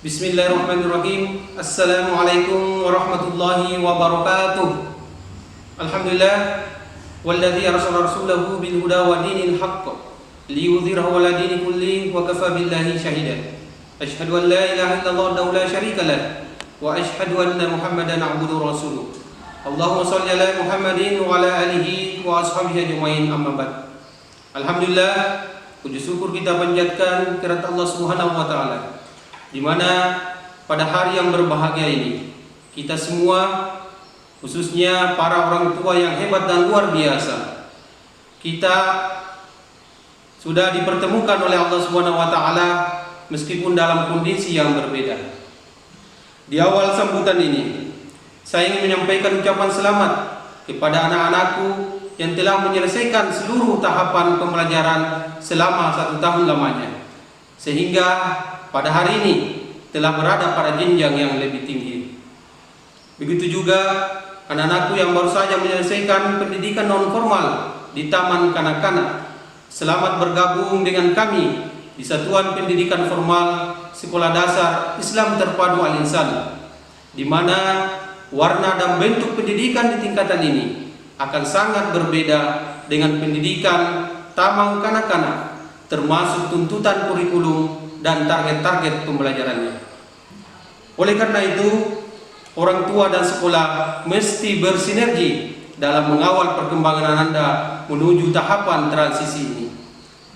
Bismillahirrahmanirrahim. Assalamualaikum warahmatullahi wabarakatuh. Alhamdulillah walladzi arsala rasulahu bil huda wa dinil haqq liyudhhirahu 'ala dini kulli wa kafa billahi shahida. Asyhadu an la ilaha illallah wahdahu la syarika lah wa asyhadu anna Muhammadan 'abduhu wa rasuluh. Allahumma shalli 'ala Muhammadin wa 'ala alihi wa ashabihi ajmain, amma ba'd. Alhamdulillah, puji syukur kita panjatkan kepada Allah Subhanahu wa taala, di mana pada hari yang berbahagia ini kita semua, khususnya para orang tua yang hebat dan luar biasa, kita sudah dipertemukan oleh Allah Subhanahu wa taala meskipun dalam kondisi yang berbeda. Di awal sambutan ini saya ingin menyampaikan ucapan selamat kepada anak-anakku yang telah menyelesaikan seluruh tahapan pembelajaran selama 1 tahun lamanya, sehingga pada hari ini telah berada pada jenjang yang lebih tinggi. Begitu juga anak-anakku yang baru saja menyelesaikan pendidikan non formal di taman kanak-kanak. Selamat bergabung dengan kami di Satuan Pendidikan Formal Sekolah Dasar Islam Terpadu Al-Insan, di mana warna dan bentuk pendidikan di tingkatan ini akan sangat berbeda dengan pendidikan taman kanak-kanak, termasuk tuntutan kurikulum dan target-target pembelajarannya. Oleh karena itu, orang tua dan sekolah mesti bersinergi dalam mengawal perkembangan Anda menuju tahapan transisi ini.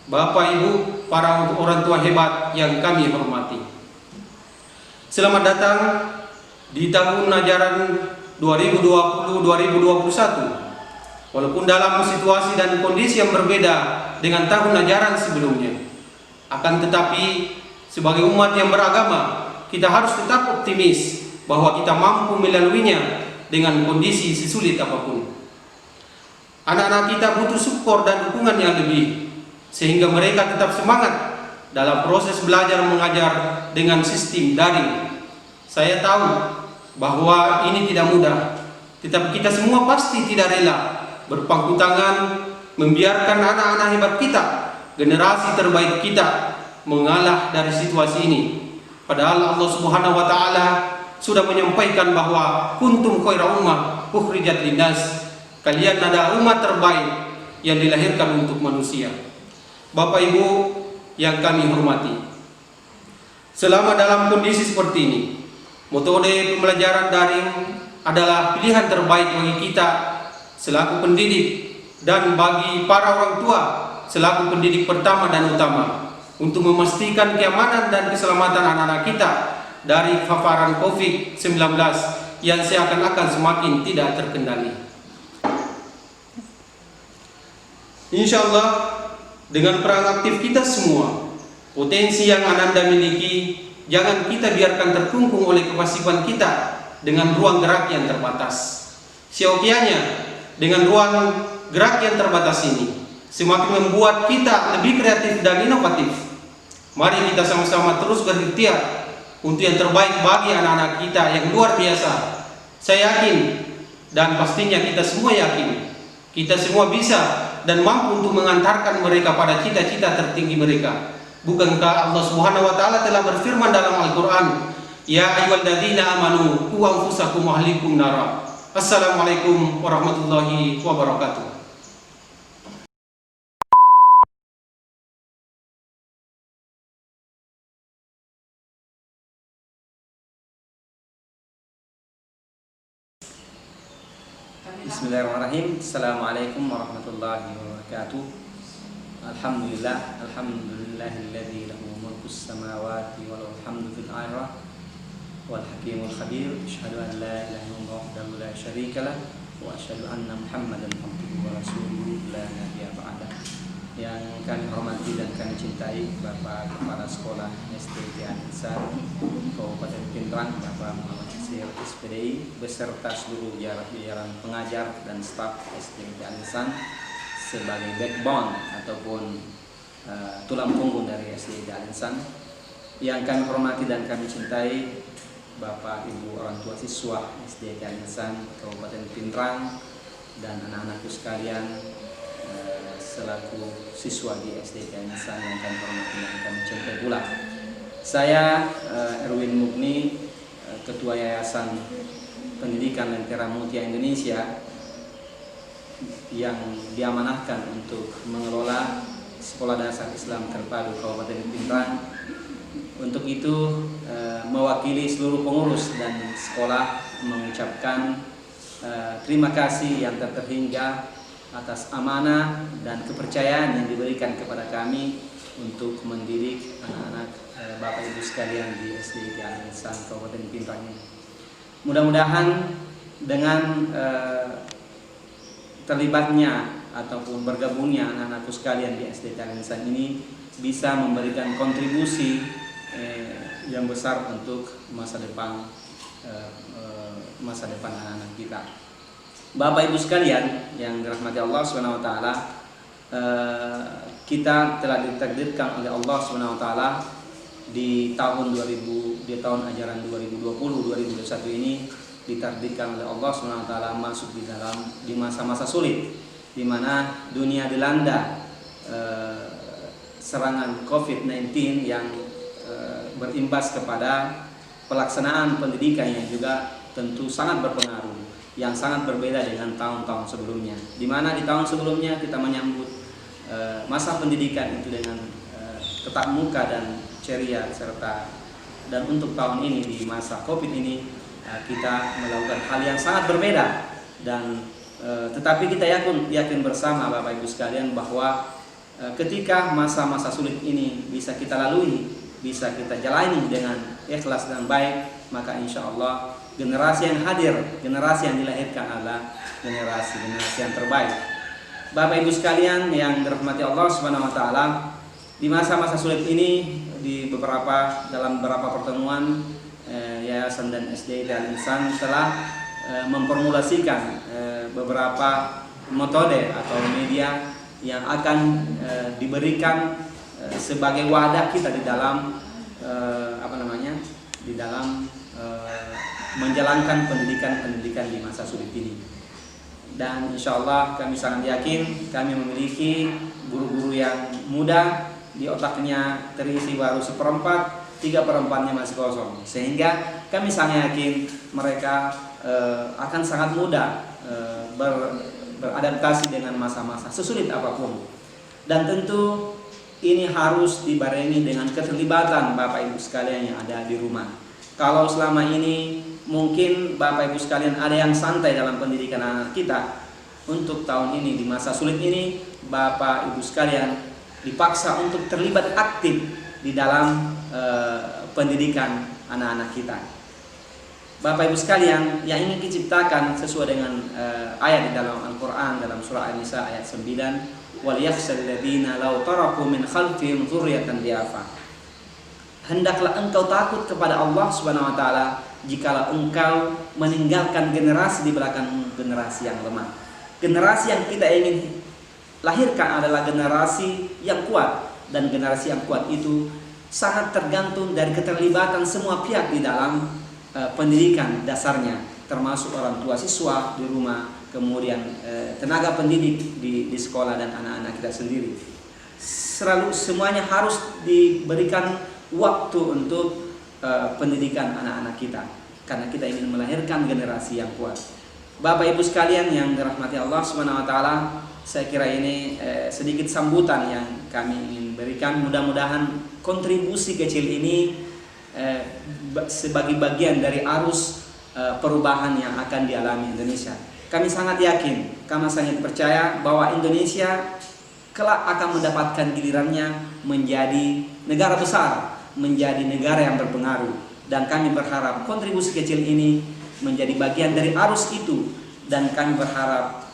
Bapak Ibu, para orang tua hebat yang kami hormati, selamat datang di tahun ajaran 2020-2021. Walaupun dalam situasi dan kondisi yang berbeda dengan tahun ajaran sebelumnya, akan tetapi sebagai umat yang beragama, kita harus tetap optimis bahwa kita mampu melaluinya dengan kondisi sesulit apapun. Anak-anak kita butuh support dan dukungan yang lebih, sehingga mereka tetap semangat dalam proses belajar mengajar dengan sistem daring. Saya tahu bahwa ini tidak mudah, tetapi kita semua pasti tidak rela berpangku tangan membiarkan anak-anak hebat kita, generasi terbaik kita, mengalah dari situasi ini. Padahal Allah Subhanahu wa taala sudah menyampaikan bahwa kuntum khaira ummah ukhrijat linnas, kalian adalah umat terbaik yang dilahirkan untuk manusia. Bapak Ibu yang kami hormati, selama dalam kondisi seperti ini, metode pembelajaran daring adalah pilihan terbaik bagi kita selaku pendidik dan bagi para orang tua selaku pendidik pertama dan utama, untuk memastikan keamanan dan keselamatan anak-anak kita dari paparan COVID-19 yang seakan-akan semakin tidak terkendali. Insya Allah, dengan peran aktif kita semua, potensi yang Anda miliki jangan kita biarkan terkungkung oleh kepasifan kita dengan ruang gerak yang terbatas. Seyogianya, dengan ruang gerak yang terbatas ini semakin membuat kita lebih kreatif dan inovatif. Mari kita sama-sama terus berikhtiar untuk yang terbaik bagi anak-anak kita yang luar biasa. Saya yakin dan pastinya kita semua yakin, kita semua bisa dan mampu untuk mengantarkan mereka pada cita-cita tertinggi mereka. Bukankah Allah Subhanahu wa taala telah berfirman dalam Al-Qur'an, "Ya ayyuhalladzina amanu qu anfusakum wa ahlikum nara." Assalamualaikum warahmatullahi wabarakatuh. Bismillahirrahmanirrahim. Assalamualaikum warahmatullahi wabarakatuh. Alhamdulillah, alhamdulillahilladzi lahu mulkus samawati wa lahul hamdu fil akhirah wal hakimul khabir. Asyhadu an la ilaha illallah wahdahu la syarika lah wa asyhadu anna Muhammadan abduhu wa rasuluhu la nabiyya ba'dah. Yang kami hormati dan kami cintai Bapak Kepala Sekolah SDT Al-Insan Kabupaten Pindrang, Bapak Muhammad Nasir SPDI, beserta seluruh jajaran pengajar dan staf SDT Al-Insan sebagai backbone ataupun tulang punggung dari SDT Al-Insan. Yang kami hormati dan kami cintai Bapak Ibu orang tua siswa SDT Al-Insan Kabupaten Pindrang dan anak-anakku sekalian, selaku siswa di SDT Al-Insan yang kami hormati dan kami cintai pula. Saya Erwin Mukni, Ketua Yayasan Pendidikan Lentera Mutia Indonesia, yang diamanahkan untuk mengelola Sekolah Dasar Islam Terpadu Kabupaten Pindrang. Untuk itu mewakili seluruh pengurus dan sekolah mengucapkan terima kasih yang tak terhingga atas amanah dan kepercayaan yang diberikan kepada kami untuk mendidik anak-anak Bapak Ibu sekalian di SD Al-Insan Kabupaten Pindrang ini. Mudah-mudahan dengan terlibatnya ataupun bergabungnya anak-anakku sekalian di SD Al-Insan ini bisa memberikan kontribusi yang besar untuk masa depan anak-anak kita. Bapak Ibu sekalian yang dirahmati Allah Subhanahu wa taala, kita telah ditakdirkan oleh Allah Subhanahu wa taala di tahun ajaran 2020-2021 ini ditakdirkan oleh Allah Subhanahu wa taala masuk di masa-masa sulit, di mana dunia dilanda serangan COVID-19 yang berimbas kepada pelaksanaan pendidikan yang juga tentu sangat berpengaruh, yang sangat berbeda dengan tahun-tahun sebelumnya, di mana di tahun sebelumnya kita menyambut masa pendidikan itu dengan tetap muka dan ceria, dan untuk tahun ini di masa COVID ini kita melakukan hal yang sangat berbeda, dan tetapi kita yakin bersama Bapak Ibu sekalian bahwa ketika masa-masa sulit ini bisa kita lalui, bisa kita jalani dengan ikhlas dan baik, maka insya Allah generasi yang hadir, generasi yang dilahirkan adalah generasi yang terbaik. Bapak Ibu sekalian yang dirahmati Allah Subhanahu wa taala, di masa-masa sulit ini dalam beberapa pertemuan Yayasan dan SD Al-Insan telah memformulasikan beberapa metode atau media yang akan diberikan sebagai wadah kita di dalam menjalankan pendidikan di masa sulit ini. Dan insya Allah kami sangat yakin kami memiliki guru-guru yang muda, di otaknya terisi baru 1/4, 3/4-nya masih kosong, sehingga kami sangat yakin mereka akan sangat mudah beradaptasi dengan masa-masa sesulit apapun. Dan tentu ini harus dibarengi dengan keterlibatan Bapak Ibu sekalian yang ada di rumah. Kalau selama ini mungkin Bapak Ibu sekalian ada yang santai dalam pendidikan anak kita, untuk tahun ini di masa sulit ini Bapak Ibu sekalian dipaksa untuk terlibat aktif di dalam pendidikan anak-anak kita. Bapak Ibu sekalian yang ingin diciptakan sesuai dengan ayat di dalam Al-Quran dalam surah An-Nisa ayat 9, wal yakhshal ladzina law taraku min khalfihim dzurriyyatan dhiafa. Hendaklah engkau takut kepada Allah Subhanahu wa taala jikalau engkau meninggalkan generasi di belakang generasi yang lemah. Generasi yang kita ingin lahirkan adalah generasi yang kuat, dan generasi yang kuat itu sangat tergantung dari keterlibatan semua pihak di dalam pendidikan dasarnya, termasuk orang tua siswa di rumah, kemudian tenaga pendidik di sekolah, dan anak-anak kita sendiri. Semuanya harus diberikan waktu untuk pendidikan anak-anak kita, karena kita ingin melahirkan generasi yang kuat. Bapak Ibu sekalian yang dirahmati Allah Subhanahu wa taala, saya kira ini sedikit sambutan yang kami ingin berikan. Mudah-mudahan kontribusi kecil ini sebagai bagian dari arus perubahan yang akan dialami Indonesia. Kami sangat yakin, kami sangat percaya bahwa Indonesia kelak akan mendapatkan gilirannya menjadi negara besar, menjadi negara yang berpengaruh, dan kami berharap kontribusi kecil ini menjadi bagian dari arus itu, dan kami berharap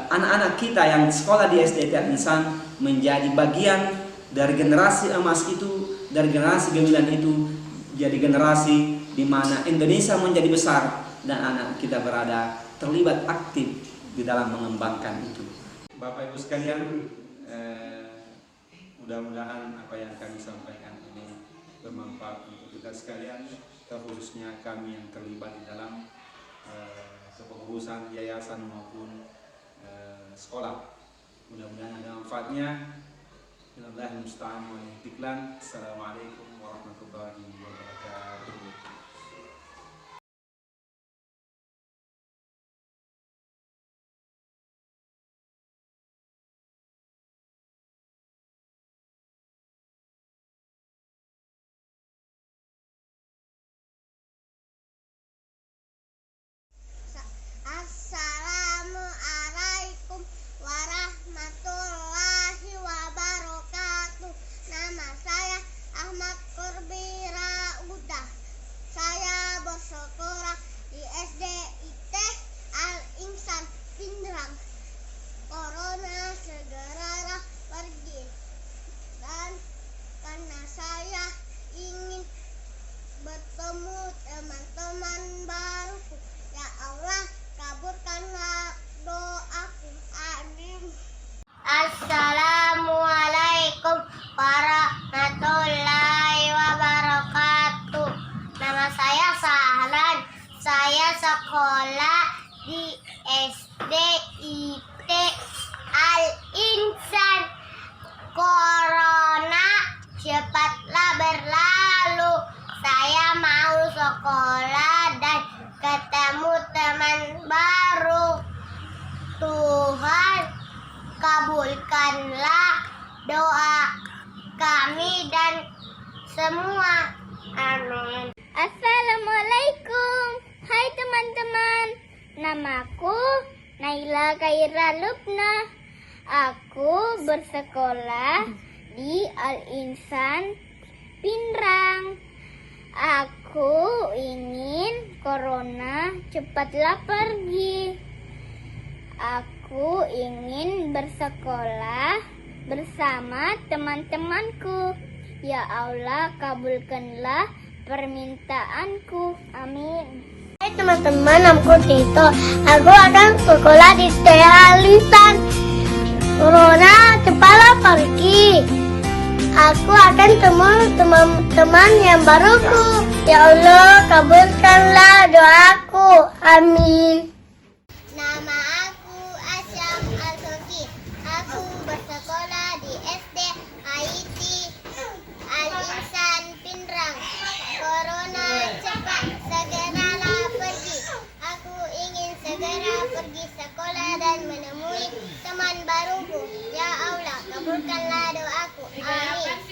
anak-anak kita yang sekolah di SD Al-Insan menjadi bagian dari generasi emas itu, dari generasi gemilang itu, jadi generasi di mana Indonesia menjadi besar dan anak kita berada terlibat aktif di dalam mengembangkan itu. Bapak Ibu sekalian, mudah-mudahan apa yang kami sampaikan ini bermanfaat untuk kita sekalian, terkhususnya kami yang terlibat di dalam kepengurusan yayasan maupun sekolah. Mudah-mudahan ada manfaatnya. Assalamualaikum warahmatullahi wabarakatuh. warahmatullahi wabarakatuh. Assalamualaikum warahmatullahi wabarakatuh. Nama saya Ahmad Qurbi Raudah. Saya bersekolah di SD IT Al Insan Pindrang. Corona segeralah pergi, dan karena saya ingin bertemu teman-teman baruku, ya Allah kabulkanlah doaku, amin. Assalamualaikum warahmatullahi wabarakatuh. Nama saya Sahlan. Saya sekolah di SD IT Al Insan. Corona cepatlah berlalu. Saya mau sekolah dan ketemu teman baru. Tuhan, kabulkanlah doa kami dan semua. Amin. Assalamualaikum. Hai teman-teman. Namaku Naila Khaira Lubna. Aku bersekolah di Al Insan Pindrang. Aku ingin corona cepatlah pergi. Aku ingin bersekolah bersama teman-temanku. Ya Allah, kabulkanlah permintaanku. Amin. Hai teman-teman, namaku Tito. Aku akan sekolah di Al Insan. Corona cepatlah pergi. Aku akan temu teman-teman yang baruku. Ya Allah, kabulkanlah doaku. Amin. Nama aku Asyam Al-Sofi. Aku bersekolah di SD IT Al Insan Pindrang. Corona cepat segeralah pergi. Aku ingin segera pergi sekolah dan menemui teman baruku. Ya Allah, kabulkanlah doaku. Amin.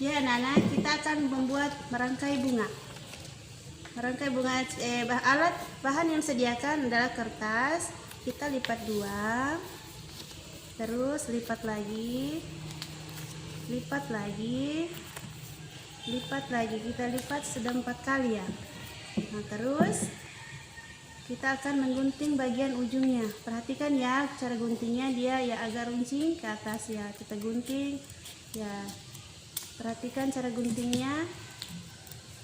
Ya anak-anak, kita akan membuat merangkai bunga. Merangkai bunga, alat bahan yang disediakan adalah kertas. Kita lipat 2, terus lipat lagi, lipat lagi, lipat lagi. Kita lipat sudah 4 kali ya. Nah terus kita akan menggunting bagian ujungnya. Perhatikan ya cara guntingnya, dia ya agak runcing ke atas ya. Kita gunting ya. Perhatikan cara guntingnya.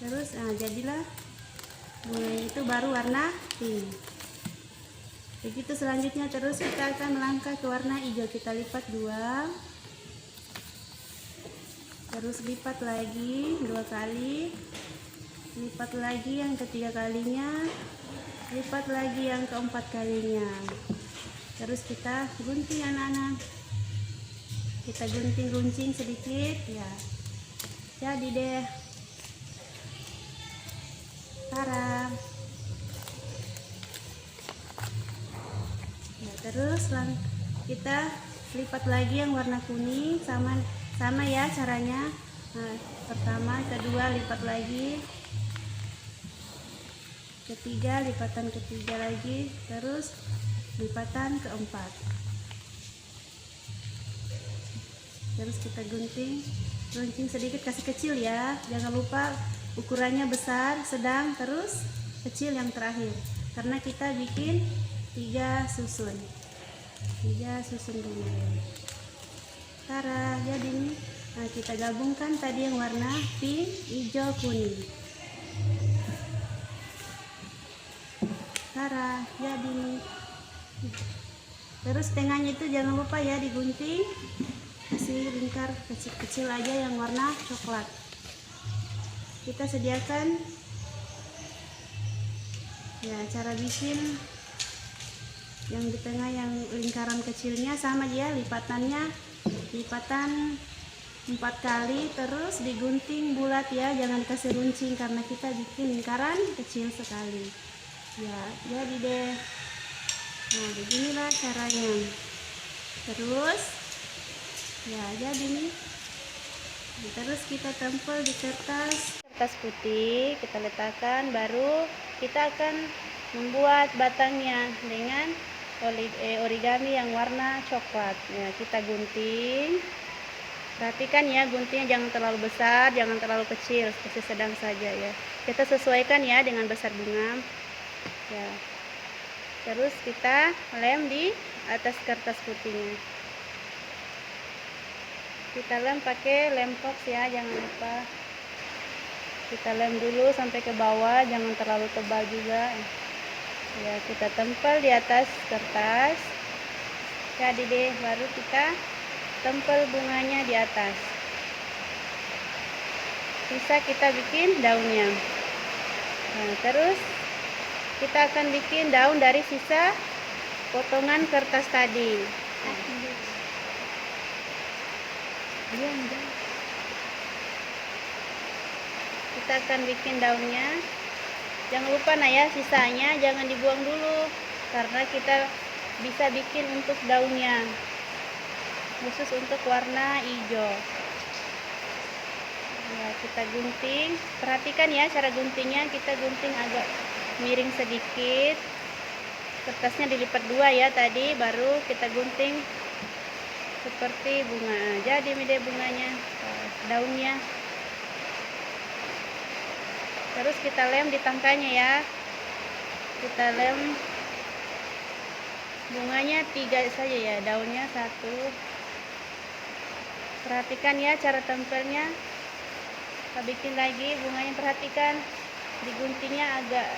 Terus jadilah bunga itu baru warna pink. Begitu selanjutnya, terus kita akan melangkah ke warna hijau. Kita lipat 2, terus lipat lagi 2 kali, lipat lagi yang ketiga kalinya, lipat lagi yang keempat kalinya. Terus kita gunting anak-anak. Kita gunting runcing sedikit ya. Jadi deh. Tara. Ya, terus kita lipat lagi yang warna kuning, sama ya caranya. Nah, pertama, kedua lipat lagi, ketiga lipatan ketiga lagi, terus lipatan keempat. Terus kita gunting runcing sedikit, kasih kecil ya, jangan lupa ukurannya besar, sedang, terus kecil yang terakhir, karena kita bikin 3 susun dulu. Tara, jadi nih, nah kita gabungkan tadi yang warna pink, hijau, kuning. Tara, jadi nih. Terus tengahnya itu jangan lupa ya digunting, kasih lingkar kecil-kecil aja yang warna coklat. Kita sediakan ya cara bikin yang di tengah, yang lingkaran kecilnya sama dia lipatan 4 kali, terus digunting bulat ya, jangan kasih runcing karena kita bikin lingkaran kecil sekali ya. Jadi deh, nah beginilah caranya. Terus ya jadi nih. Terus kita tempel di kertas putih, kita letakkan, baru kita akan membuat batangnya dengan origami yang warna coklat ya. Kita gunting, perhatikan ya, guntingnya jangan terlalu besar, jangan terlalu kecil, sedang saja ya. Kita sesuaikan ya dengan besar bunga ya. Terus kita lem di atas kertas putihnya. Kita lem pakai lem box ya, jangan lupa. Kita lem dulu sampai ke bawah, jangan terlalu tebal juga ya. Kita tempel di atas kertas. Jadi deh, baru kita tempel bunganya di atas. Bisa kita bikin daunnya. Nah, terus kita akan bikin daun dari sisa potongan kertas tadi. Kita akan bikin daunnya. Jangan lupa nah ya, sisanya jangan dibuang dulu, karena kita bisa bikin untuk daunnya khusus untuk warna hijau ya. Kita gunting, perhatikan ya cara guntingnya, kita gunting agak miring sedikit, kertasnya dilipat 2 ya tadi, baru kita gunting seperti bunga. Jadi ini bunganya, daunnya. Terus kita lem di tangkanya ya. Kita lem bunganya 3 saja ya, daunnya 1. Perhatikan ya cara tempelnya. Kita bikin lagi bunganya, perhatikan diguntingnya agak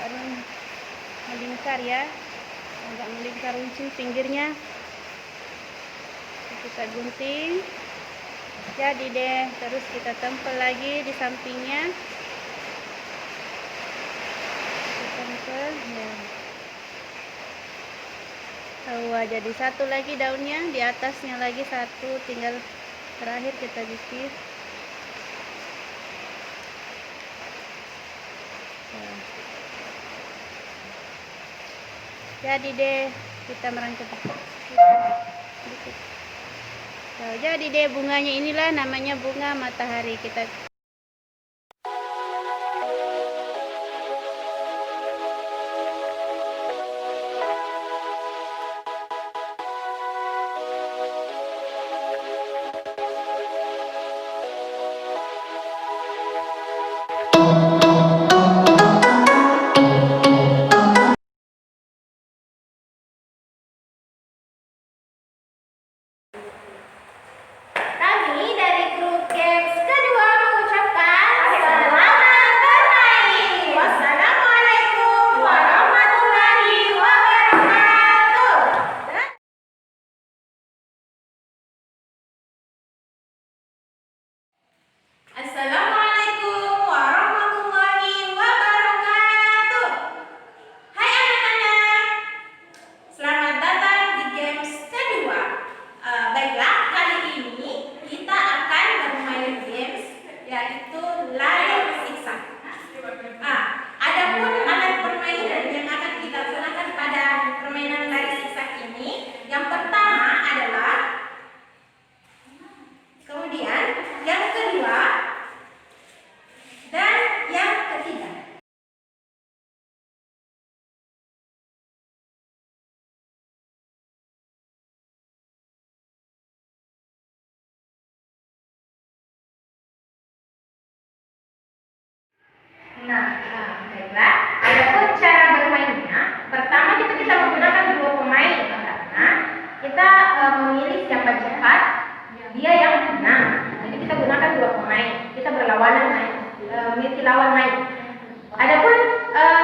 melingkar ya, agak melingkar runcing pinggirnya. Kita gunting, jadi deh. Terus kita tempel lagi di sampingnya, kita tempel ya. Jadi 1 lagi daunnya, di atasnya lagi 1, tinggal terakhir kita bikin. Jadi deh, kita merangkap dikit. Jadi deh bunganya inilah namanya bunga matahari kita. Kami dari grup games kedua mengucapkan selamat bermain. Wassalamualaikum warahmatullahi wabarakatuh. Assalamualaikum warahmatullahi wabarakatuh. Hai anak-anak, selamat datang di games kedua. Baiklah, kali ini kita akan bermain games yaitu lari siksa. Adapun alat permainan yang akan kita gunakan pada permainan lari siksa ini, yang pertama adalah, kemudian yang kedua, dan yang ketiga. Baiklah. Adapun cara bermainnya, pertama kita menggunakan dua pemain karena kita memilih siapa cepat, dia yang menang. Jadi kita gunakan dua pemain, kita berlawanan main, memiliki lawan main. Adapun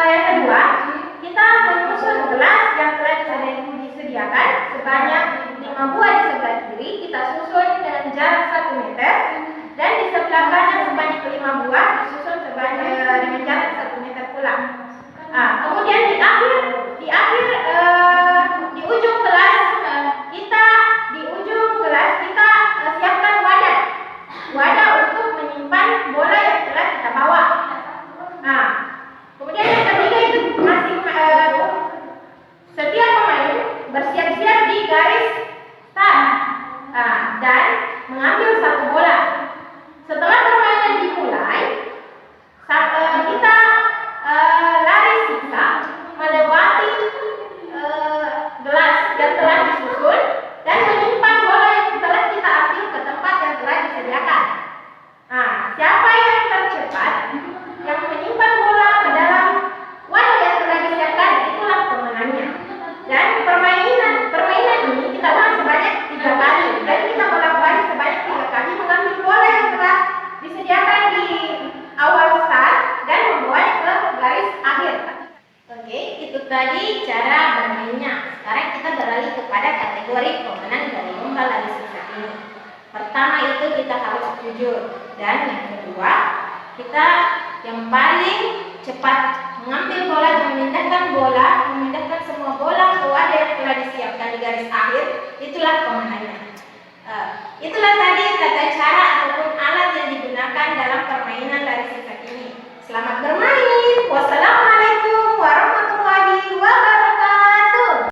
yang kedua, kita menyusun gelas yang telah disediakan sebanyak 5 buah di sebelah kiri, kita susun dengan jarak 1 meter, dan di sebelah kanan sebanyak 5 buah disusun dengan jarak 1 meter pula. Kemudian di ujung gelas kita siapkan wadah untuk menyimpan bola yang telah kita bawa. Kemudian yang ketiga itu setiap pemain bersiap-siap di garis start dan mengambil satu bola. Setelah permainan dimulai, kita lari siksa melewati gelas yang telah disusun dan menyimpan bola yang telah kita ambil ke tempat yang telah disediakan. Siapa yang tercepat yang menyimpan bola ke dalam wadah yang telah disiapkan, itulah pemenangnya. Dan permainan ini kita ulang sebanyak 3 kali. Jadi kita bolak-balik sebanyak 3 kali mengambil bola yang telah disediakan di awal start dan membawanya ke garis akhir. Oke, itu tadi cara bermainnya. Sekarang kita beralih kepada kategori pemenang dari lomba lari siksa ini. Pertama itu kita harus jujur, dan yang kedua kita yang paling cepat mengambil bola dan memindahkan semua bola ke wadah yang telah disiapkan di garis akhir, itulah pemenangnya. Itulah tadi tata cara ataupun alat yang digunakan dalam permainan lari siksa ini. Selamat bermain. Wassalamualaikum warahmatullahi wabarakatuh.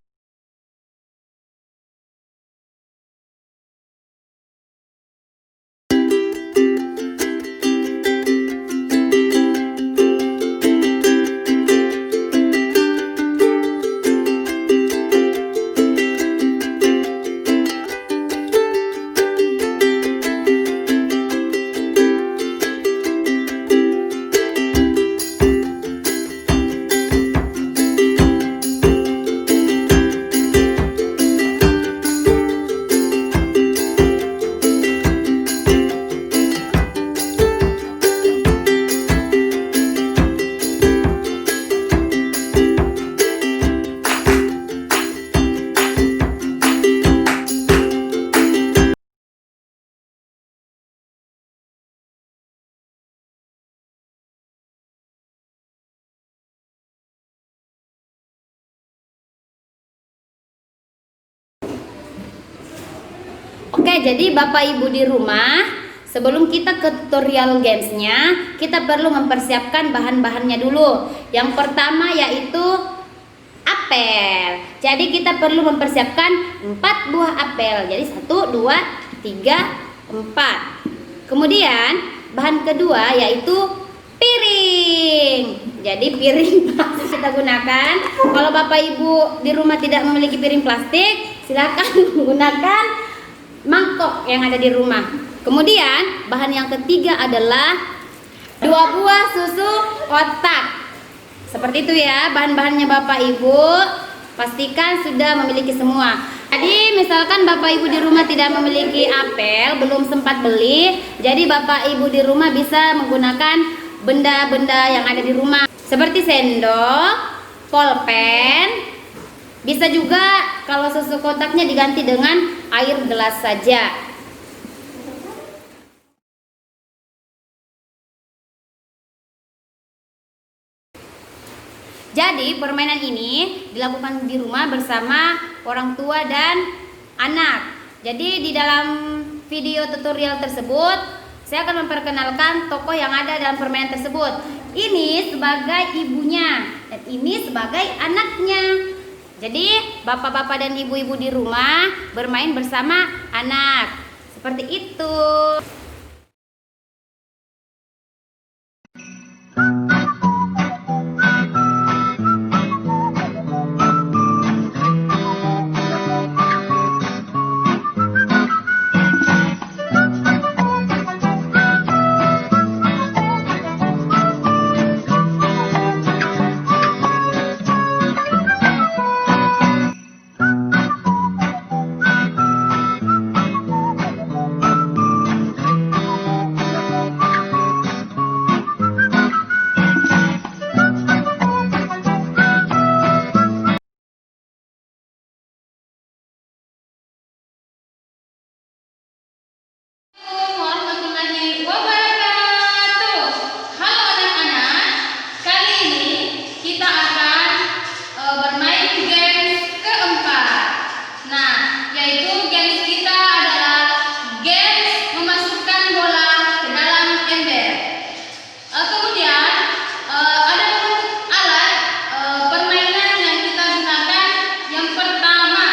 Oke, jadi Bapak Ibu di rumah, sebelum kita ke tutorial gamesnya, kita perlu mempersiapkan bahan-bahannya dulu. Yang pertama yaitu apel. Jadi kita perlu mempersiapkan 4 buah apel. Jadi 1, 2, 3, 4. Kemudian bahan kedua yaitu piring. Jadi piring plastik kita gunakan. Kalau Bapak Ibu di rumah tidak memiliki piring plastik, silakan menggunakan mangkok yang ada di rumah. Kemudian bahan yang ketiga adalah 2 buah susu kotak. Seperti itu ya bahan-bahannya Bapak Ibu. Pastikan sudah memiliki semua. Jadi misalkan Bapak Ibu di rumah tidak memiliki apel, belum sempat beli, jadi Bapak Ibu di rumah bisa menggunakan benda-benda yang ada di rumah seperti sendok, pulpen. Bisa juga kalau susu kotaknya diganti dengan air gelas saja. Jadi permainan ini dilakukan di rumah bersama orang tua dan anak. Jadi di dalam video tutorial tersebut saya akan memperkenalkan tokoh yang ada dalam permainan tersebut. Ini sebagai ibunya dan ini sebagai anaknya. Jadi bapak-bapak dan ibu-ibu di rumah bermain bersama anak. Seperti itu. Warahmatullahi wabarakatuh. Halo anak-anak, kali ini kita akan bermain game keempat. Nah, yaitu game kita adalah game memasukkan bola ke dalam ember. Kemudian ada alat permainan yang kita gunakan. Yang pertama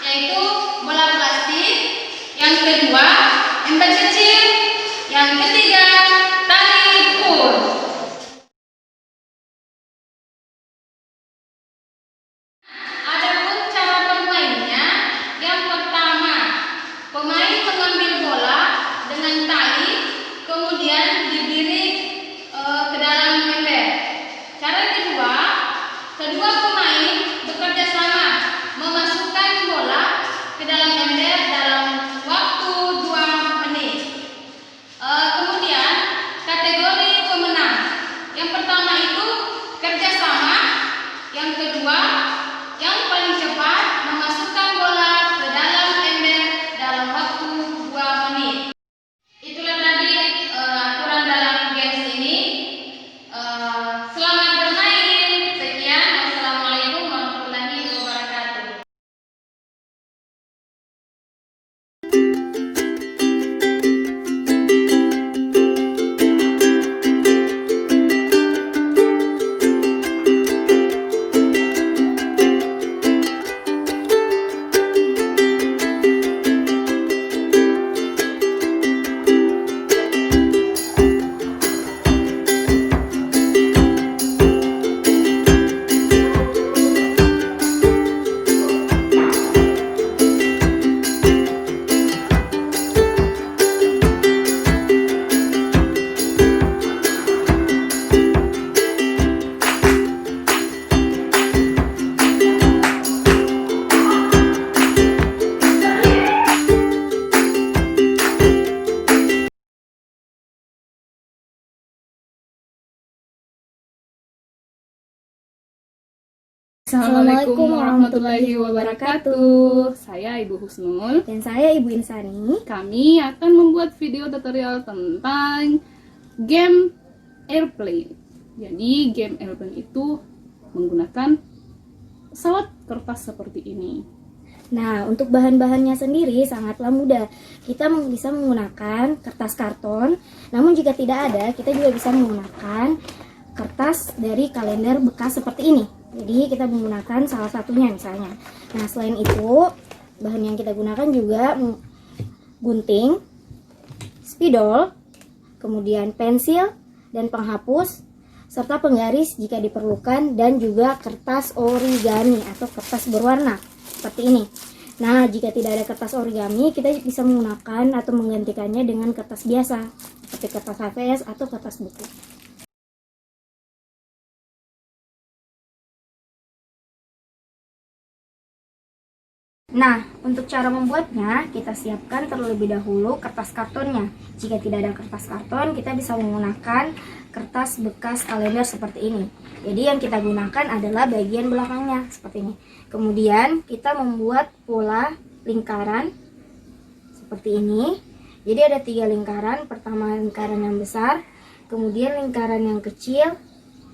yaitu bola plastik, yang kedua ember kecil, yang ketiga tali ukur. Adapun cara bermainnya, yang pertama pemain mengambil bola dengan tali, kemudian digiring ke dalam ember. Cara kedua, kedua pemain bekerja sama memasukkan bola ke dalam ember dalam waktu 2 menit. Kemudian kategori pemenang. Yang pertama itu kerjasama. Yang kedua, yang paling cepat memasukkan bola ke dalam ember dalam waktu 2 menit. Itulah tadi aturan dalam games ini. Selamat bermain. Sekian. Wassalamualaikum warahmatullahi wabarakatuh. Assalamualaikum warahmatullahi wabarakatuh. Saya Ibu Husnul. Dan saya Ibu Insani. Kami akan membuat video tutorial tentang game airplane. Jadi game airplane itu menggunakan pesawat kertas seperti ini. Nah, untuk bahan-bahannya sendiri sangatlah mudah. Kita bisa menggunakan kertas karton. Namun jika tidak ada, kita juga bisa menggunakan kertas dari kalender bekas seperti ini. Jadi kita menggunakan salah satunya misalnya. Nah, selain itu bahan yang kita gunakan juga gunting, spidol, kemudian pensil dan penghapus, serta penggaris jika diperlukan, dan juga kertas origami atau kertas berwarna seperti ini. Nah, jika tidak ada kertas origami, kita bisa menggunakan atau menggantikannya dengan kertas biasa seperti kertas HVS atau kertas buku. Nah, untuk cara membuatnya, kita siapkan terlebih dahulu kertas kartonnya. Jika tidak ada kertas karton, kita bisa menggunakan kertas bekas kalender seperti ini. Jadi yang kita gunakan adalah bagian belakangnya, seperti ini. Kemudian kita membuat pola lingkaran seperti ini. Jadi ada 3 lingkaran. Pertama lingkaran yang besar, kemudian lingkaran yang kecil,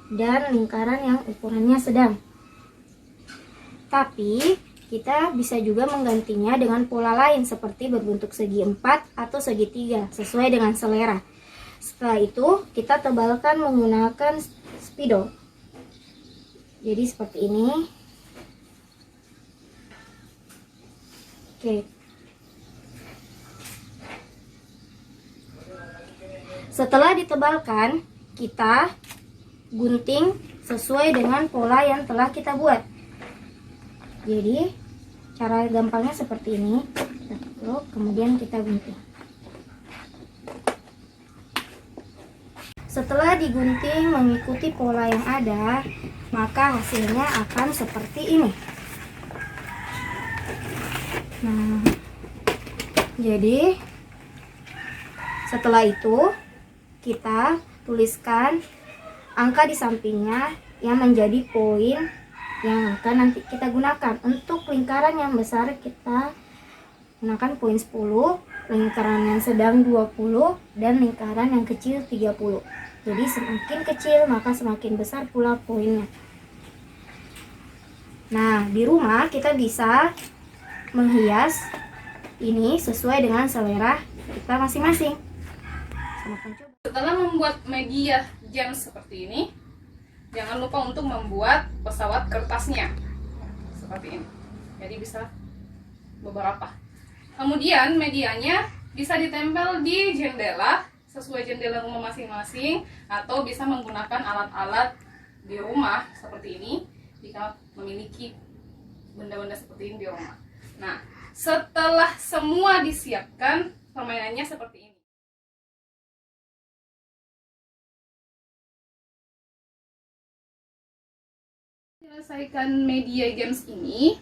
dan lingkaran yang ukurannya sedang. Tapi kita bisa juga menggantinya dengan pola lain seperti berbentuk segi 4 atau segi 3 sesuai dengan selera. Setelah itu kita tebalkan menggunakan spidol. Jadi seperti ini. Oke. Setelah ditebalkan, kita gunting sesuai dengan pola yang telah kita buat. Jadi cara gampangnya seperti ini. Kemudian kita gunting. Setelah digunting mengikuti pola yang ada, maka hasilnya akan seperti ini. Nah, jadi setelah itu kita tuliskan angka di sampingnya yang menjadi poin yang akan nanti kita gunakan. Untuk lingkaran yang besar kita gunakan poin 10, lingkaran yang sedang 20, dan lingkaran yang kecil 30. Jadi semakin kecil maka semakin besar pula poinnya. Nah, di rumah kita bisa menghias ini sesuai dengan selera kita masing-masing. Setelah membuat media jam seperti ini, jangan lupa untuk membuat pesawat kertasnya seperti ini. Jadi bisa beberapa. Kemudian medianya bisa ditempel di jendela sesuai jendela rumah masing-masing, atau bisa menggunakan alat-alat di rumah seperti ini jika memiliki benda-benda seperti ini di rumah. Nah, setelah semua disiapkan, permainannya seperti ini. Selesaikan media games ini,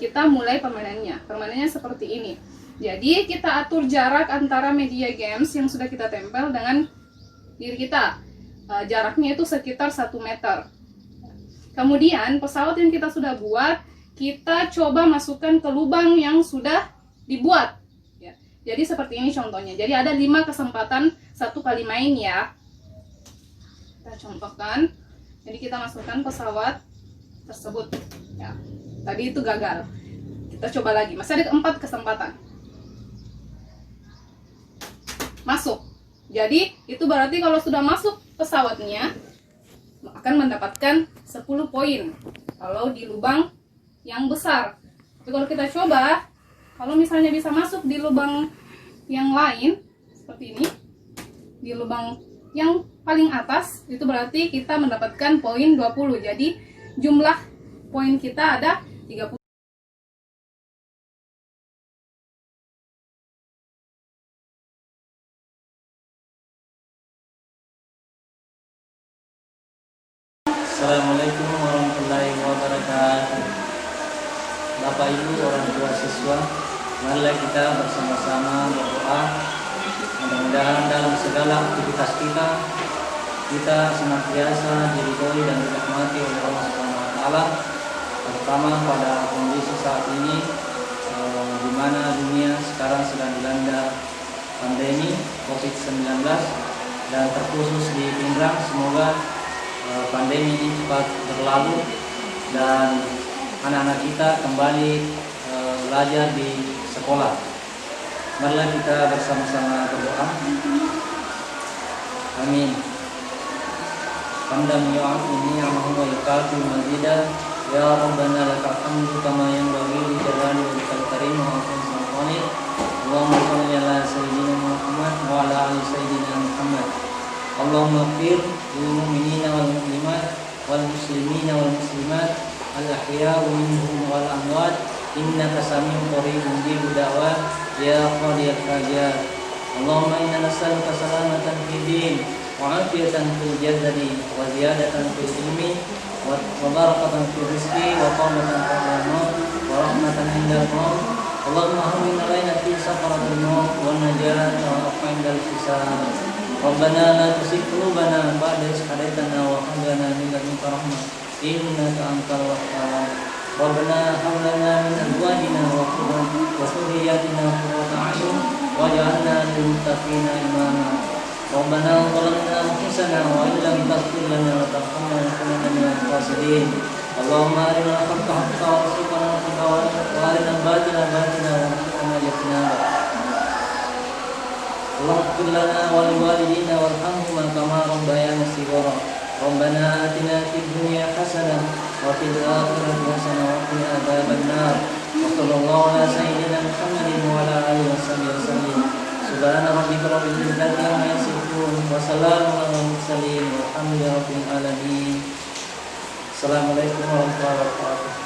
kita mulai permainannya. Permainannya seperti ini. Jadi kita atur jarak antara media games yang sudah kita tempel dengan diri kita. Jaraknya itu sekitar 1 meter. Kemudian pesawat yang kita sudah buat, kita coba masukkan ke lubang yang sudah dibuat. Ya. Jadi seperti ini contohnya. Jadi ada 5 kesempatan 1 kali main ya. Kita contohkan. Jadi kita masukkan pesawat tersebut. Ya. Tadi itu gagal. Kita coba lagi. Masih ada 4 kesempatan. Masuk. Jadi itu berarti kalau sudah masuk pesawatnya akan mendapatkan 10 poin. Kalau di lubang yang besar. Tapi kalau kita coba, kalau misalnya bisa masuk di lubang yang lain seperti ini, di lubang yang paling atas, itu berarti kita mendapatkan poin 20. Jadi jumlah poin kita ada 30. Assalamualaikum warahmatullahi wabarakatuh. Bapak Ibu orang tua siswa, marilah kita bersama-sama berdoa. Mudah-mudahan dalam segala aktivitas kita senantiasa diridhoi dan dirahmati oleh Allah Subhanahu wa taala, terutama pada kondisi saat ini di mana dunia sekarang sedang dilanda pandemi COVID-19, dan terkhusus di Pindrang, semoga pandemi ini cepat berlalu dan anak-anak kita kembali belajar di sekolah. Marilah kita bersama-sama berdoa. Amin. Hamdan yu'afini amahu wa yuqatu mazidah. Ya Rabbana lakal hamdu kama yanbaghi li jalali wajhikal karim wa ahsan sultanik. Allahumma Allahumma ighfir lil mu'minina wal muslimat wal muslimina wal muslimat al ahya'u minhum wal amwat innaka sami'un qaribun mujibud da'wat ya qadiyal hajat. Allahumma inna nas'aluka salamatan fid din wa 'afiyatan fil jasadi wa ziyadatan fil ilmi wa barakatan fil rizqi wa qamatan qabla maut wa rahmatan indal maut. Allahumma hawwin 'alaina fi sakaratil maut wa najata wa afindal hisab. Rabbana la tuzigh qulubana ba'da idh hadaytana wa hab lana min ladunka rahmah innaka antal wahhab. Rabbana hab lana min azwajina wa dhurriyyatina qurrata a'yun waj'alna lil muttaqina imama. Rabbana zalamna anfusana wa in lam taghfir lana wa tarhamna lanakunanna minal khasirin. Allahumma arina al-haqqa haqqan warzuqna ittiba'ahu wa arina al-batila batilan warzuqna ijtinabah. Allahumma ighfir lana wa liwalidina warhamhuma kama rabbayana shighara. Rabbana atina fid dunya hasanah wa fil akhirati hasanah wa qina adzabannar. Wa sallallahu ala sayyidina Muhammadin wa ala alihi wasallam. Subhana rabbika rabbil izzati amma yasifun wa salamun alal mursalin walhamdulillahi rabbil alamin. Assalamualaikum warahmatullahi wabarakatuh.